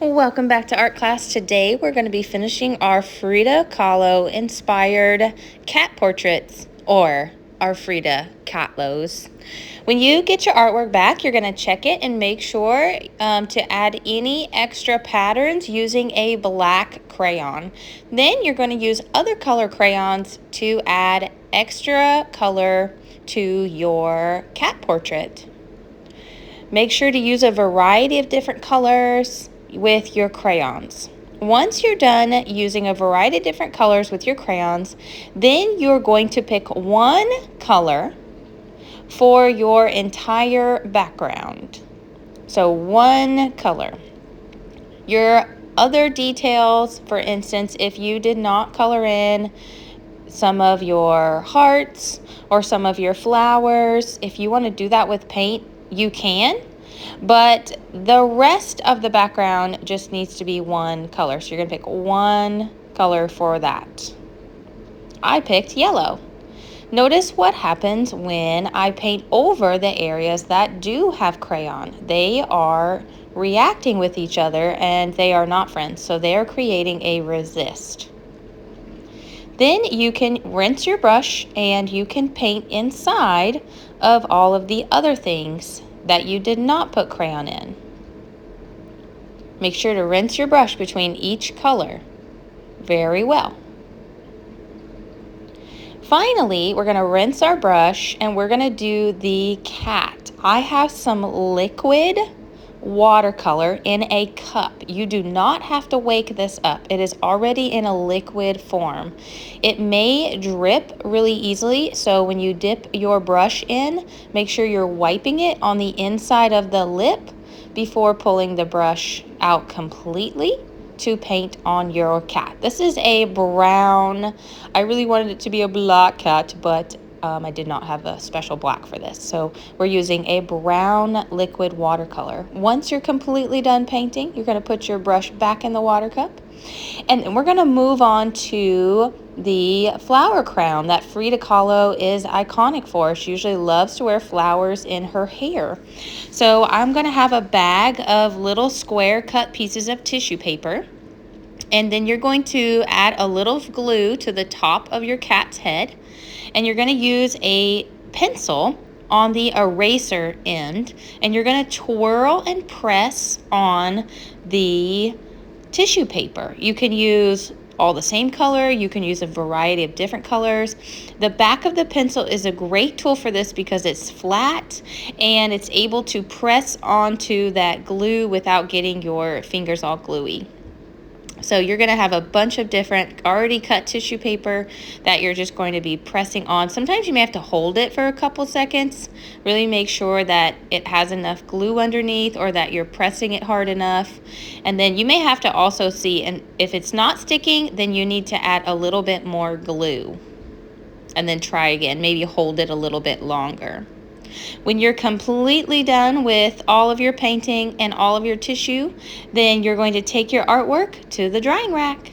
Welcome back to art class. Today we're going to be finishing our Frida Kahlo inspired cat portraits, or our Frida Kahlos. When you get your artwork back, you're going to check it and make sure to add any extra patterns using a black crayon. Then you're going to use other color crayons to add extra color to your cat portrait. Make sure to use a variety of different colors with your crayons. Once you're done using a variety of different colors with your crayons, then you're going to pick one color for your entire background. So one color. Your other details, for instance, if you did not color in some of your hearts or some of your flowers, if you want to do that with paint, you can. But the rest of the background just needs to be one color. So you're going to pick one color for that. I picked yellow. Notice what happens when I paint over the areas that do have crayon. They are reacting with each other and they are not friends. So they are creating a resist. Then you can rinse your brush and you can paint inside of all of the other things that you did not put crayon in. Make sure to rinse your brush between each color very well. Finally, we're going to rinse our brush and we're going to do the cat. I have some liquid watercolor in a cup. You do not have to wake this up. It is already in a liquid form. It may drip really easily, so when you dip your brush in, make sure you're wiping it on the inside of the lip before pulling the brush out completely to paint on your cat. This is a brown. I really wanted it to be a black cat, but I did not have a special black for this. So we're using a brown liquid watercolor. Once you're completely done painting, you're going to put your brush back in the water cup. And then we're going to move on to the flower crown that Frida Kahlo is iconic for. She usually loves to wear flowers in her hair. So I'm going to have a bag of little square cut pieces of tissue paper. And then you're going to add a little glue to the top of your cat's head. And you're going to use a pencil on the eraser end. And you're going to twirl and press on the tissue paper. You can use all the same color. You can use a variety of different colors. The back of the pencil is a great tool for this because it's flat and it's able to press onto that glue without getting your fingers all gluey. So you're going to have a bunch of different already cut tissue paper that you're just going to be pressing on. Sometimes you may have to hold it for a couple seconds. Really make sure that it has enough glue underneath or that you're pressing it hard enough. And then you may have to also see, and if it's not sticking, then you need to add a little bit more glue. And then try again. Maybe hold it a little bit longer. When you're completely done with all of your painting and all of your tissue, then you're going to take your artwork to the drying rack.